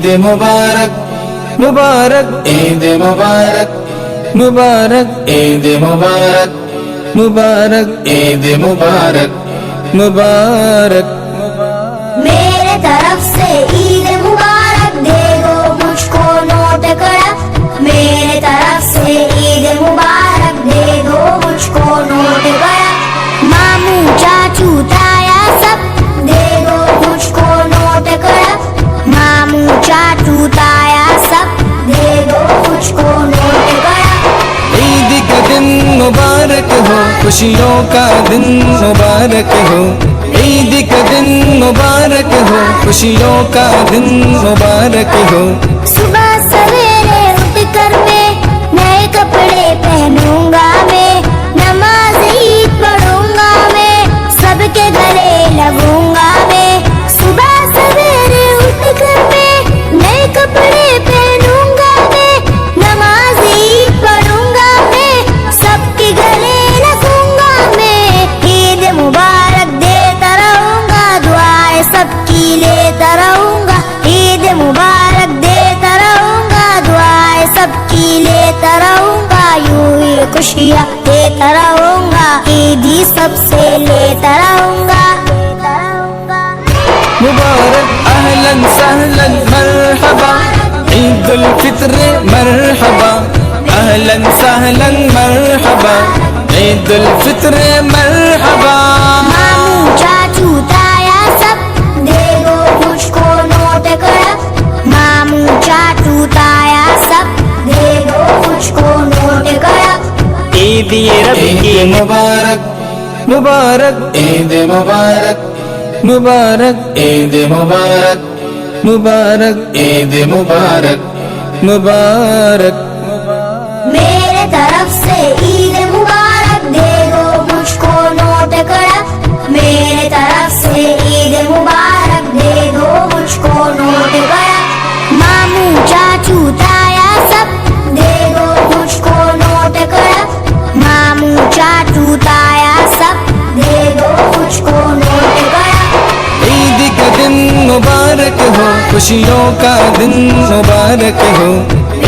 ईद मुबारक मुबारक ईद मुबारक मुबारक ईद मुबारक मुबारक ईद मुबारक मुबारक। मेरे तरफ से ईद मुबारक दे दो मुझको नोट कड़क। मेरे तरफ से ईद मुबारक दे दो मुझको नोट कड़क। मामू चाचू ताया सब दे दो मुझको नोट कड़क। मामू चाचू ताया सब दे दो मुझको नोट कड़क। ईद का दिन मुबारक हो, खुशियों का दिन मुबारक हो। ईद का दिन मुबारक हो, खुशियों का दिन मुबारक हो। सुबह सवेरे उठकर मैं नए कपड़े पहनूंगा, मैं नमाज ईद पढ़ूंगा, मैं सबके गले लगूंगा। मैं सुबह सवेरे उठकर मैं नए कपड़े पहनूंगा, मैं नमाज ईद पढ़ूंगा, मैं सबके गले लगूंगा। मैं ईद मुबारक देता रहूंगा, दुआएं सबकी लेता रहूंगा। ईद मुबारक देता रहूंगा, दुआएं सबकी लेता रहूंगा। यूं ही खुशियाँ देता रहूंगा, ईद ही सबसे लेता रहूंगा। मुबारक अहलन सहलन मरहबा, ईद उल फित्र मरहबा। अहलन सहलन मरहबा, ईद उल फित्र मरहबा। मामू चाचू ताया सब दे दो मुझको नोट कड़क। मामू चाचू ताया सब दे दो मुझको नोट कड़क। ईद रब्बी मुबारक मुबारक ईद मुबारक मुबारक ईद मुबारक मुबारक ईद मुबारक मुबारक। मेरे तरफ से ईद मुबारक दे दो मुझको नोट कड़क। मेरे तरफ से ईद मुबारक दे दो मुझको नोट कड़क। मामू चाचू ताया सब दे दो मुझको नोट कड़क। मामू चाचू ताया सब दे दो मुझको नोट कड़क। ईद का दिन मुबारक हो, खुशियों का दिन मुबारक हो।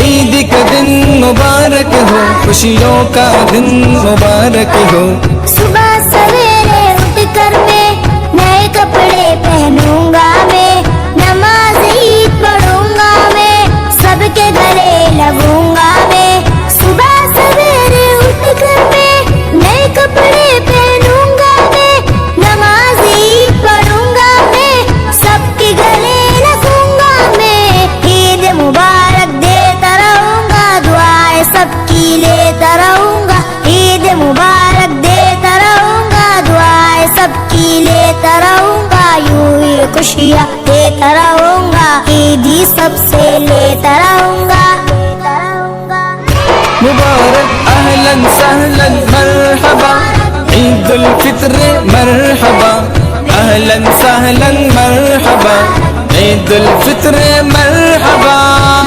ईद का दिन मुबारक हो, खुशियों का दिन मुबारक हो। सुबह सवेरे उठकर मैं नए कपड़े पहनूंगा, मैं नमाज ईद पढ़ूंगा, मैं सबके गले लगूंगा। मैं सुबह सवेरे उठकर मैं नए कपड़े पहनूंगा, मैं नमाज ईद पढ़ूंगा, मैं सबके गले लगूंगा। मैं ईद मुबारक देता रहूंगा, दुआएं सबकी लेता रहूंगा। ईद मुबारक देता रहूंगा, दुआएं सबकी लेता रहूंगा। यूं ही खुशियाँ देता रहूंगा, ईद ही सबसे लेता रहूंगा। मुबारक अहलन सहलन मरहबा, ईद उल फित्र मरहबा। अहलन सहलन मरहबा, ईद उल फित्र मरहबा।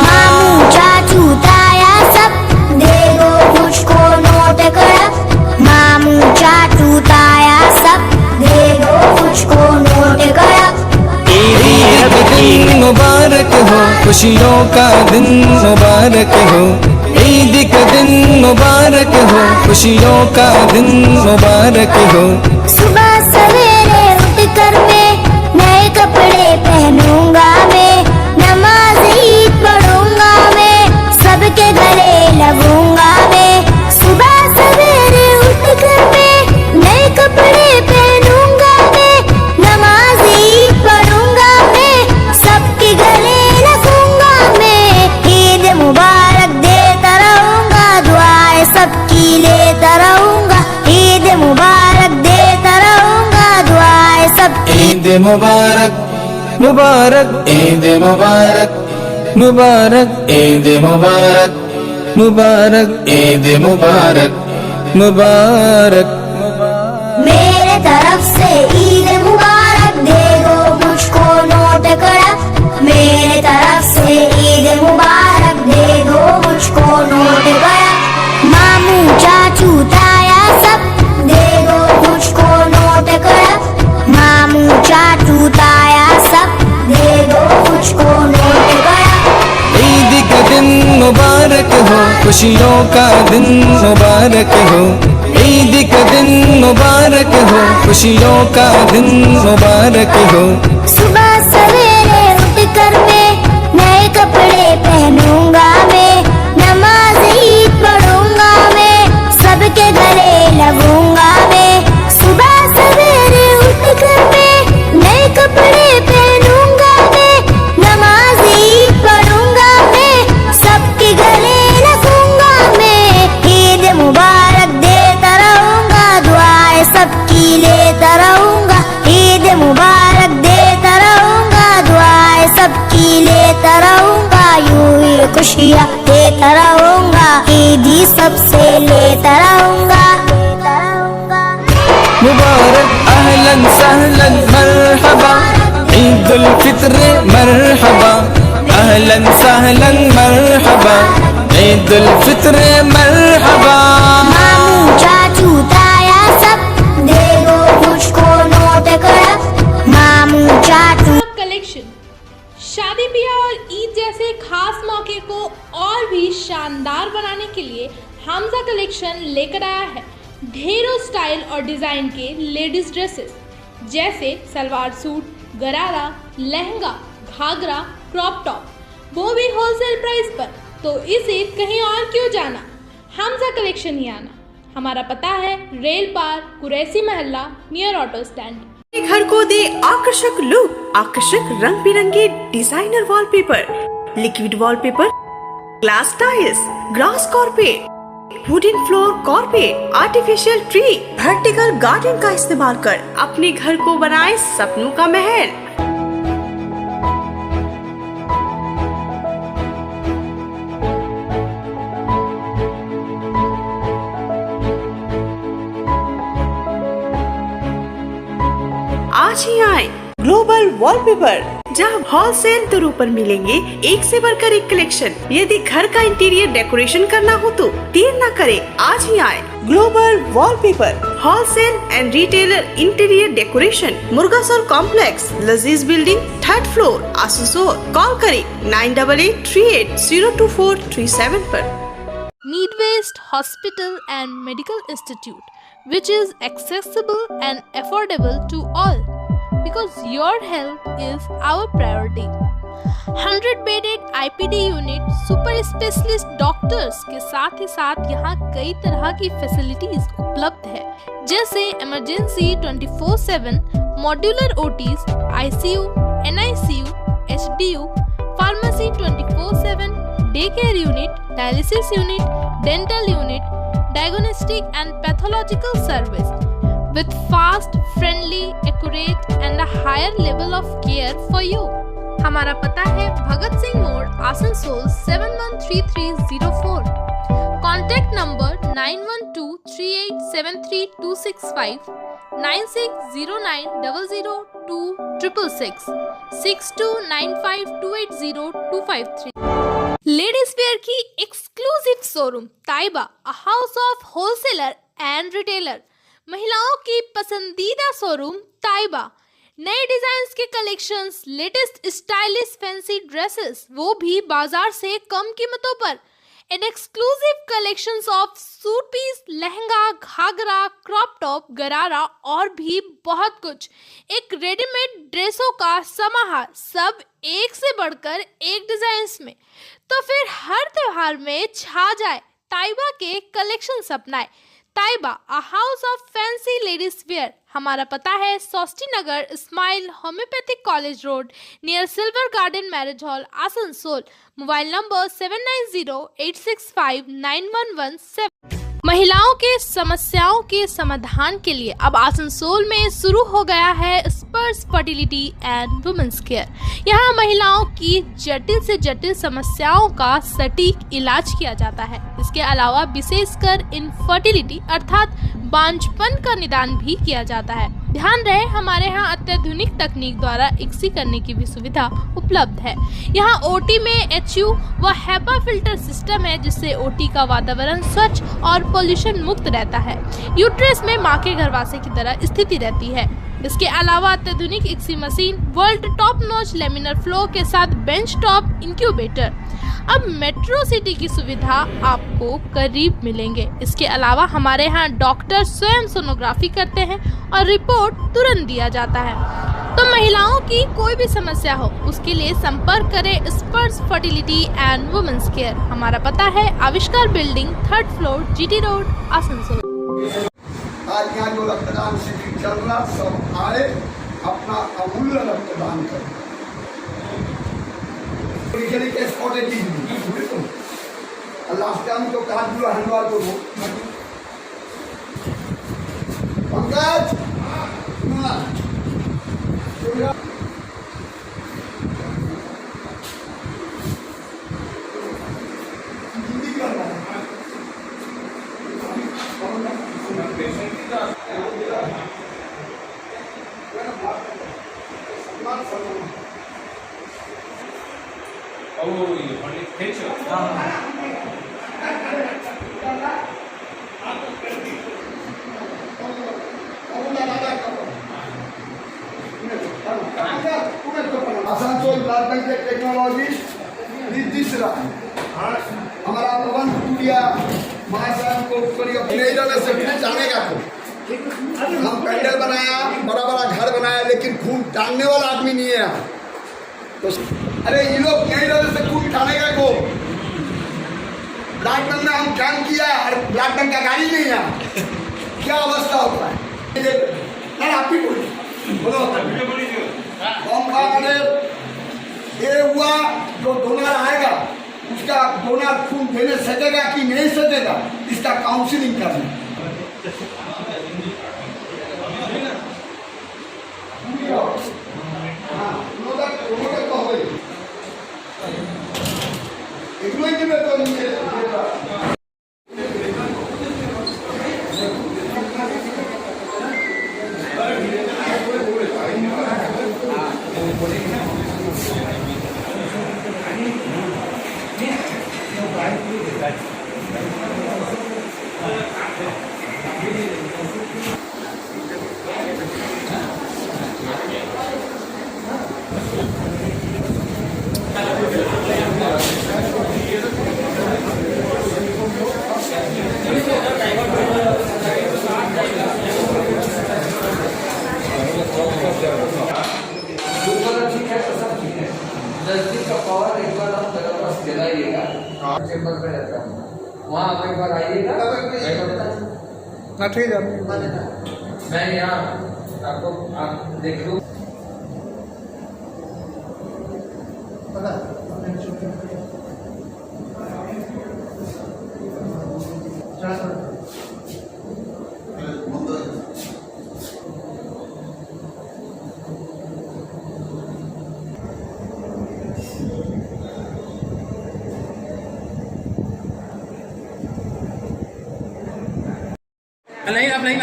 मामू चाचू ताया सब दे दो मुझको नोट कड़क। मामू चाचू ताया सब दे दो मुझको नोट कड़क। ईद का दिन मुबारक हो, खुशियों का दिन मुबारक हो। ईद का दिन मुबारक हो, खुशियों का दिन मुबारक हो। सुबह सवेरे उठकर मैं नए कपड़े पहनूंगा, मैं नमाज ईद पढ़ूंगा, मैं सबके गले लगूंगा। मैं सुबह सवेरे उठकर मैं नए कपड़े पहनूंगा, मैं नमाज ईद पढ़ूंगा, मैं सबके गले लगूंगा। मैं ईद मुबारक देता रहूंगा, दुआएं सबकी लेता रहूंगा। ईद मुबारक देता रहूंगा, दुआएं सब। ईद मुबारक मुबारक ईद मुबारक मुबारक ईद मुबारक मुबारक ईद मुबारक मुबारक। मेरे तरफ से ईद मुबारक दे दो मुझको नोट कड़क। मेरे तरफ से ईद मुबारक दे दो मुझको नोट कड़क। मामू चाचू ताया सब दे दो मुझको नोट कड़क। मामू चाचू ताया सब दे दो मुझको नोट कड़क। खुशियों का दिन मुबारक हो, ईद का दिन मुबारक हो, खुशियों का दिन मुबारक हो। सुबह सवेरे उठकर मैं नए कपड़े पहनूंगा, मैं नमाज ईद पढ़ूंगा, मैं सबके गले लगूंगा। मैं सुबह सवेरे उठकर मैं नए कपड़े पहनूंगा, मैं नमाज ईद पढ़ूंगा, मैं सबके गले लगूंगा। मैं ईद मुबारक देता रहूंगा, दुआएं सबकी लेता रहूंगा। ईद मुबारक देता रहूंगा, दुआएं सबकी लेता रहूंगा। यूं ही खुशियाँ देता रहूंगा, ईद ही सबसे लेता रहूंगा। मुबारक अहलन सहलन मरहबा, ईदुल फित्र मरहबा, अहलन सहलन मरहबा, ईदुल फित्र मरहबा। मामू चाचू ताया सब दे दो मुझको नोट कड़ा, मामू चाचू। कलेक्शन शादी ब्याह और ईद जैसे खास मौके को और भी शानदार बनाने के लिए हमजा कलेक्शन लेकर आया है ढेरों स्टाइल और डिज़ाइन के लेडीज ड्रेसेस, जैसे सलवार सूट, गरारा, लहंगा, घाघरा, क्रॉप टॉप, वो भी होलसेल प्राइस पर। तो इसे कहीं और क्यों जाना, हमजा कलेक्शन ही आना। हमारा पता है रेल पार, कुरैसी मोहल्ला, नियर ऑटो स्टैंड। घर को दे आकर्षक लुक, आकर्षक रंग बिरंगे designer wallpaper, liquid wallpaper, glass tiles, grass carpet, wooden floor carpet, artificial tree, vertical garden का इस्तेमाल कर अपने घर को बनाए सपनों का महल। आज ही आए ग्लोबल वॉलपेपर, जहां होलसेल दरों पर मिलेंगे एक से बढ़कर एक कलेक्शन। यदि घर का इंटीरियर डेकोरेशन करना हो तो देर न करें, आज ही आए global wallpaper, wholesale and retailer interior decoration, Murgasol complex, Lazeez building, 3rd floor, Asansol. Call करें 9888380437 पर। Need-based Hospital and Medical Institute, which is accessible and affordable to all, because your health is our priority. 100-bedded IPD unit, super specialist doctors के साथ ही साथ यहाँ कई तरह की facilities उपलब्ध है, जैसे emergency 24/7, modular OTs, ICU, NICU, HDU, pharmacy 24/7, day care unit, dialysis unit, dental unit, diagnostic and pathological service with fast, friendly, accurate and a higher level of care for you. हमारा पता है भगत सिंह मोड़, Asansol 713304। Contact number 9123873265, 9609002666, 6295280253। Ladies wear की exclusive showroom Taiba, a house of wholesaler and retailer, महिलाओं की पसंदीदा showroom Taiba. नए designs के collections, latest stylish fancy dresses, वो भी बाजार से कम कीमतों पर। An exclusive collections of suit piece, lehenga, ghagra, crop top, gharara और भी बहुत कुछ। एक रेडीमेड ड्रेसों का समाहार, सब एक से बढ़कर एक डिजाइन्स में। तो फिर हर त्योहार में छा जाए ताइबा के कलेक्शंस अपनाए। Taiba, a house of fancy ladies wear. हमारा पता है Sosti Nagar, smile homoeopathic college road, near silver garden marriage hall, Asansol. Mobile number 7908659117। महिलाओं के समस्याओं के समाधान के लिए अब आसनसोल में शुरू हो गया है स्पर्श फर्टिलिटी एंड वुमेन्स केयर। यहाँ महिलाओं की जटिल से जटिल समस्याओं का सटीक इलाज किया जाता है। इसके अलावा विशेषकर इनफर्टिलिटी अर्थात बांझपन का निदान भी किया जाता है। ध्यान रहे, हमारे यहाँ अत्याधुनिक तकनीक द्वारा इक्सी करने की भी सुविधा उपलब्ध है। यहाँ ओटी में HU व HEPA फिल्टर सिस्टम है, जिससे ओटी का वातावरण स्वच्छ और पोल्यूशन मुक्त रहता है। यूट्रस में माँ के गर्भाशय की तरह स्थिति रहती है। इसके अलावा अत्याधुनिक ICSI machine, world top notch laminar flow के साथ बेंच टॉप इंक्यूबेटर, अब मेट्रो सिटी की सुविधा आपको करीब मिलेंगे। इसके अलावा हमारे यहाँ डॉक्टर स्वयं सोनोग्राफी करते हैं और रिपोर्ट तुरंत दिया जाता है। तो महिलाओं की कोई भी समस्या हो उसके लिए संपर्क करें स्पर्श फर्टिलिटी एंड वुमेन्स केयर। हमारा पता है आविष्कार building, 3rd floor, GT road, Asansol. आज यहाँ जो रक्तदान शिविर चल रहा, सब आए अपना अमूल्य रक्तदान करें। लास्ट टाइम तो काट दिया हनुमान को Pankaj Asansol blood bank technology निर्दिष्ट रहा। हमारा प्रबंध टूटिया महाशय को से जाने का हम पैंडल बनाया, बड़ा बड़ा घर बनाया, लेकिन खून टांगने वाला आदमी नहीं है यहाँ। तो अरे ये लोग नहीं रहे से खून टाने का को ब्लड बैंक में हम काम किया और ब्लड बैंक का गाड़ी नहीं है। क्या अवस्था होता है? आप ही बोलो ये हुआ जो डोनर आएगा उसका डोनर खून देने सकेगा कि नहीं सकेगा, इसका काउंसलिंग करना। वहाँ आप एक बार आइएगा। ठीक है, मैं यहाँ आपको आप देख लो। लाइन आप लाइन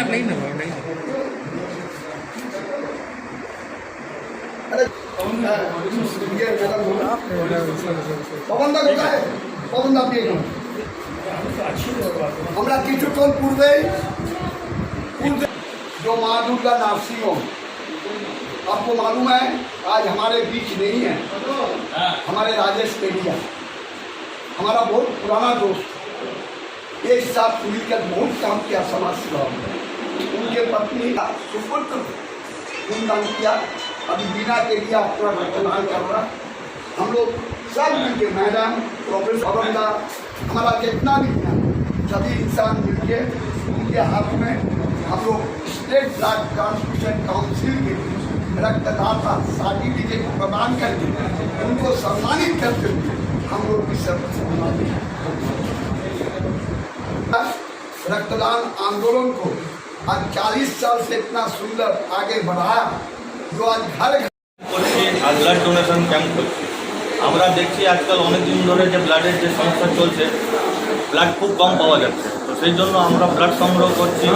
हमरा কিছুক্ষণ পূর্বে जो माँ दुर्गा नर्सिंग होम, आपको मालूम है आज हमारे बीच नहीं है। हमारे राजेश पेड़िया हमारा बहुत पुराना दोस्त, एक साथ मिलकर बहुत काम किया समाज सेवा में। उनके पत्नी का सुपुत्र खूनदान किया, अभी बीना के लिए अपना रक्तदान कर रहा। हम लोग सब मिलके, मैडम, प्रोफेसर अवंदा, हमारा जितना भी था, सभी इंसान मिलके उनके हाथ में हम लोग स्टेट ब्लड ट्रांसफ्यूजन काउंसिल के रक्तदाता सर्टिफिकेट प्रदान करके उनको सम्मानित करते हुए हम लोग की सब रक्तदान आंदोलन को आज 40 साल से इतना सुंदर आगे बढ़ाया, जो आज घर আর ব্লাড ডোনেশন ক্যাম্প করছি। আমরা দেখছি আজকাল অনেক দিন ধরে যে ব্লাডের যে সমস্যা চলছে, ব্লাড খুব কম পাওয়া যাচ্ছে। তো সেই জন্য আমরা ব্লাড সংগ্রহ করছি।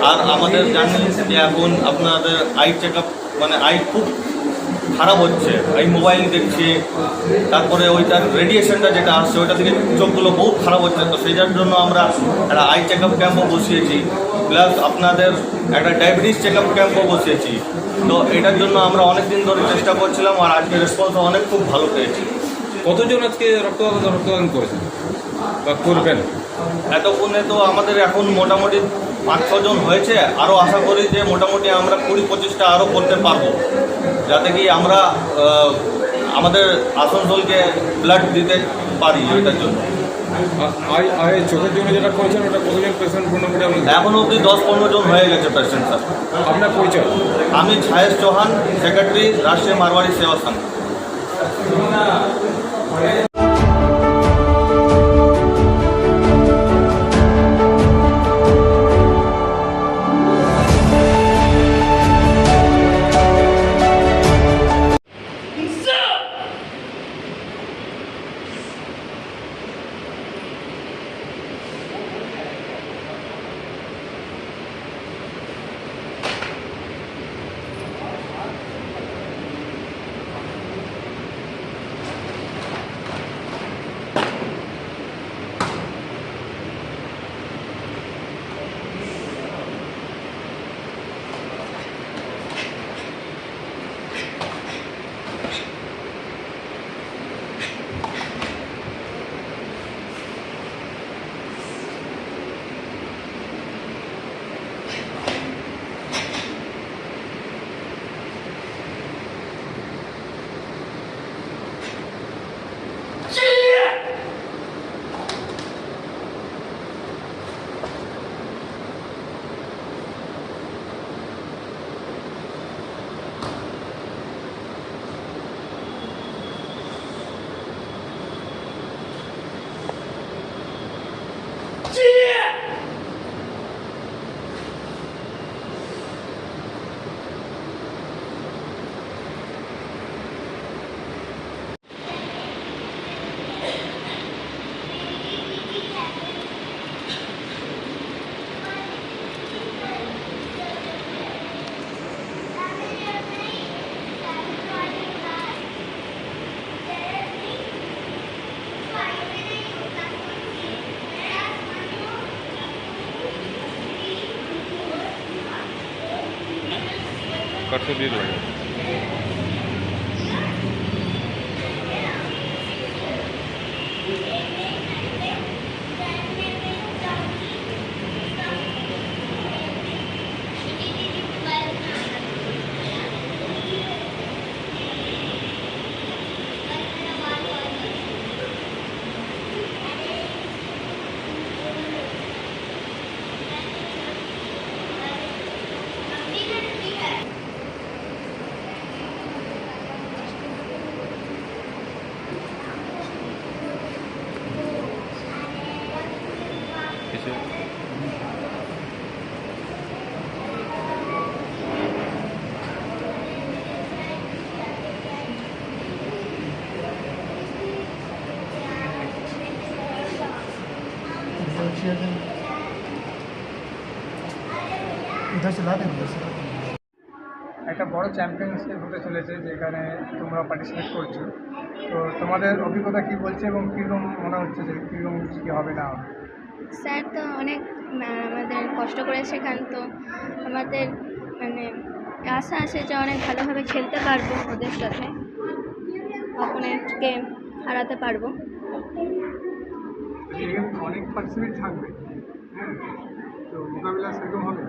আর আমাদের জানি যে এখন আপনাদের আই চেক আপ, মানে আই খুব খারাপ হচ্ছে, এই মোবাইল দেখছি, তারপরে ওইটার রেডিয়েশনটা যেটা আসছে ওইটা থেকে চোখগুলো বহুত খারাপ হচ্ছে। তো সেইটার জন্য আমরা একটা আই চেক আপ ক্যাম্পও বসিয়েছি, প্লাস আপনাদের একটা ডায়াবেটিস চেক আপ ক্যাম্পও বসিয়েছি। তো এটার জন্য আমরা অনেক দিন ধরে চেষ্টা করছিলাম, আর আজকে রেসপন্স অনেক খুব ভালো পেয়েছি। কতজন আজকে রক্তদান করেছেন বা করবেন? এতক্ষণে তো আমাদের এখন মোটামুটি 5-6 জন হয়েছে, আরও আশা করি যে মোটামুটি আমরা 20-25টা আরও করতে পারবো, যাতে কি আমরা আমাদের আসানসোলকে ব্লাড দিতে পারি। এটার জন্য চোখের জন্য যেটা করেছেন ওটা কতজন পেশেন্ট মোটামুটি এখন অবধি 10-15 জন হয়ে গেছে পেশেন্ট স্যার। আপনার পরিচয়? আমি ছায়েশ চৌহান, সেক্রেটারি, রাষ্ট্রীয় মারওয়াড়ি সেবা সংঘ। কাটতে দিয়ে দেবো। একটা বড় চ্যাম্পিয়নশিপ হতে চলেছে, যেখানে তোমরা পার্টিসিপেট করছো। তো তোমাদের অভিজ্ঞতা কি বলছে এবং কীরকম মনে হচ্ছে যে কীরকম কী হবে না হবে? স্যার তো অনেক আমাদের কষ্ট করে শেখান, তো আমাদের মানে আশা আছে যে অনেক ভালোভাবে খেলতে পারবো, ওদের সাথে অপোনেন্টকে হারাতে পারবো। অনেক পার্টিসিপেট থাকবে, হ্যাঁ, তো মোকাবিলা সেরকম হবে?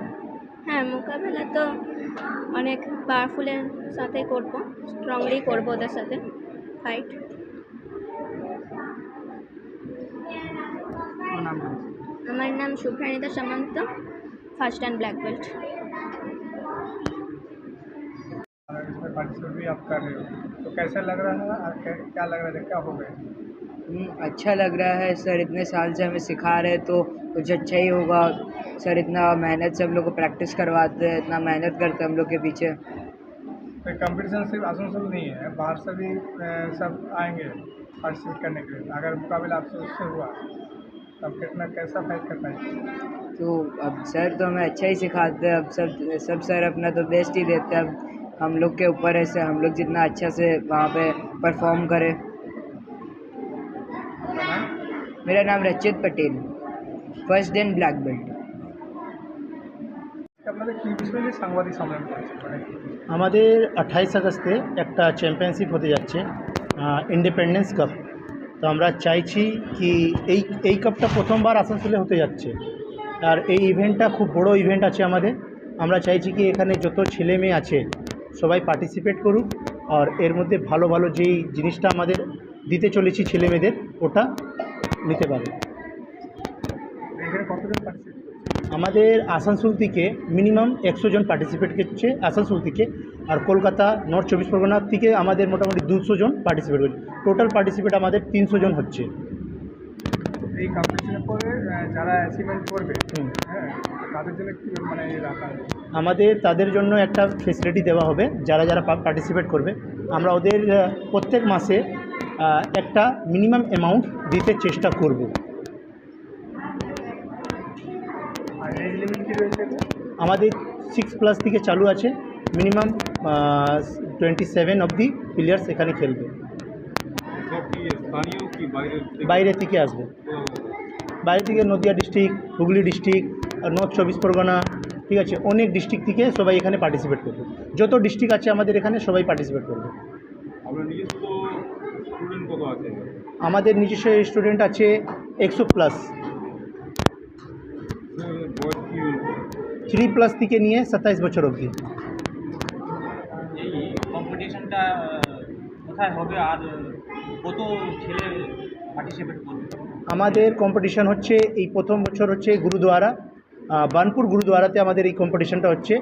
হ্যাঁ, মোকাবেলা তো অনেক পাওয়ারফুলের সাথে করব, স্ট্রংলি করব ওদের সাথে ফাইট। আমার নাম শুভ্রানিতা সামন্ত, फर्स्ट एंड ब्लैक बेल्ट। इसमें पार्टिसिपेट भी आप कर रहे हो, तो कैसा लग रहा है और क्या लग रहा है, क्या हो गया? अच्छा लग रहा है सर, इतने साल से हमें सिखा रहे तो कुछ अच्छा ही होगा सर। इतना मेहनत से हम लोग को प्रैक्टिस करवाते हैं, इतना मेहनत करते हैं हम लोग के पीछे। तो कंपटीशन सिर्फ आसनसोल नहीं है, बाहर से भी सब आएंगे पार्टिसिपेट करने के लिए। अगर मुकाबला आपसे उससे हुआ तब कितना कैसा फाइट कर पाएंगे? तो अब सर तो हमें अच्छा ही सिखाते हैं, अब सब सर अपना तो बेस्ट ही देते हैं। अब हम लोग के ऊपर है सर, हम लोग जितना अच्छा से वहाँ पे परफॉर्म करें। मेरा नाम रचित पटेल, फर्स्ट दिन ब्लैक बेल्ट। আমাদের 28 আগস্টে একটা চ্যাম্পিয়নশিপ হতে যাচ্ছে, ইন্ডিপেন্ডেন্স কাপ। তো আমরা চাইছি কি এই কাপটা প্রথমবার আসানসোলে হতে যাচ্ছে, আর এই ইভেন্টটা খুব বড় ইভেন্ট আছে আমাদের। আমরা চাইছি কি এখানে যত ছেলে মেয়ে আছে সবাই পার্টিসিপেট করুক, আর এর মধ্যে ভালো ভালো যেই জিনিসটা আমাদের দিতে চলেছি ছেলে মেয়েদের ওটা নিতে পারে। এখানে কতজন পার্টিসিপেট করছে? আমাদের আসানসোল থেকে মিনিমাম 100 জন পার্টিসিপেট করছে আসানসোল থেকে, আর কলকাতা নর্থ 24 পরগনা থেকে আমাদের মোটামুটি 200 জন পার্টিসিপেট করছে। টোটাল পার্টিসিপেট আমাদের 300 জন হচ্ছে। এই কম্পিটিশনের পরে যারা অ্যাচিভমেন্ট করবে, হ্যাঁ, তাদের জন্য কি মানে রাখা হবে? আমাদের তাদের জন্য একটা ফেসিলিটি দেওয়া হবে। যারা যারা পার্টিসিপেট করবে আমরা ওদের প্রত্যেক মাসে একটা মিনিমাম অ্যামাউন্ট দিতে চেষ্টা করব। আর এজ লিমিট কি রয়েছে? আমাদের 6+ থেকে চালু আছে, মিনিমাম 27 অবধি প্লেয়ার্স এখানে খেলবে। সব কি স্থানীয় কি বাইরে থেকে আসবে, বাইরে থেকে Nadia district, Hooghly district, north 24 Pargana, ঠিক আছে, অনেক ডিস্ট্রিক্ট থেকে সবাই এখানে পার্টিসিপেট করবে। যত ডিস্ট্রিক্ট আছে আমাদের এখানে সবাই পার্টিসিপেট করবে। আপনার নিজস্ব স্টুডেন্ট কত আছে? আমাদের নিজস্ব স্টুডেন্ট আছে 100+। 3+ থেকে নিয়ে 27 বছর অবধি। এই কম্পিটিশনটা কোথায় হবে আর কত ছেলে পার্টিসিপেট করবে? আমাদের কম্পিটিশন হচ্ছে এই প্রথম বছর হচ্ছে গুরুদুয়ারা, বানপুর গুরুদুয়ারাতে আমাদের এই কম্পিটিশনটা হচ্ছে।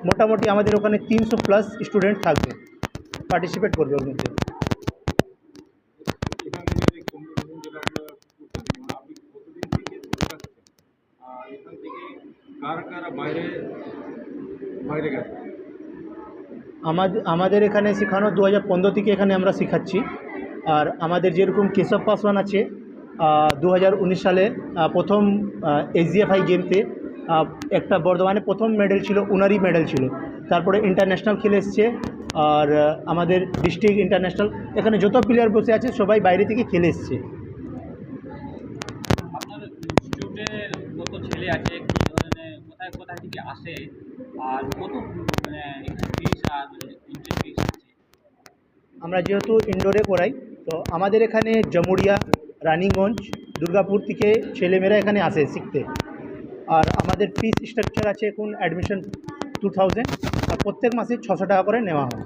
মোটামুটি আমাদের ওখানে 300+ স্টুডেন্ট থাকবে, পার্টিসিপেট করবে ওর মধ্যে। এখান থেকে যে কম্পিটিশন যেটা আপনারা করতেছেন, আপনি কতদিন থেকে চলে আসছেন, আর এখান থেকে কারা বাইরে গেছে? আমাদের এখানে শেখানো 2015 থেকে এখানে আমরা শেখাচ্ছি। আর আমাদের যেরকম কেশব পাসওয়ান আছে 2019 সালে প্রথম SGFI গেমতে একটা বর্ধমানে প্রথম মেডেল ছিল, উনারি মেডেল ছিল। তারপরে ইন্টারন্যাশনাল খেলে এসছে, আর আমাদের ডিস্ট্রিক্ট ইন্টারন্যাশনাল, এখানে যত প্লেয়ার বসে আছে সবাই বাইরে থেকে খেলে এসছে। আপনার ইনস্টিটিউটের কত ছেলে আছে, কি ধরনের কোথায় থেকে আসে, আর কত মানে ফিস আর এন্ট্রি ফিস আছে? আমরা যেহেতু ইনডোরে করাই, তো আমাদের এখানে জামুরিয়া, রানীগঞ্জ, দুর্গাপুর থেকে ছেলেমেয়েরা এখানে আসে শিখতে। আর আমাদের ফিস স্ট্রাকচার আছে এখন অ্যাডমিশন 2000, আর প্রত্যেক মাসে 600 টাকা করে নেওয়া হয়।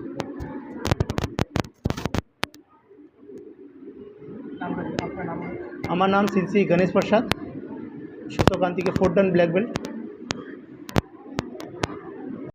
আমার নাম সিনসি গণেশ প্রসাদ, শতকান্তিকে 4 ডান ব্ল্যাক বেল্ট।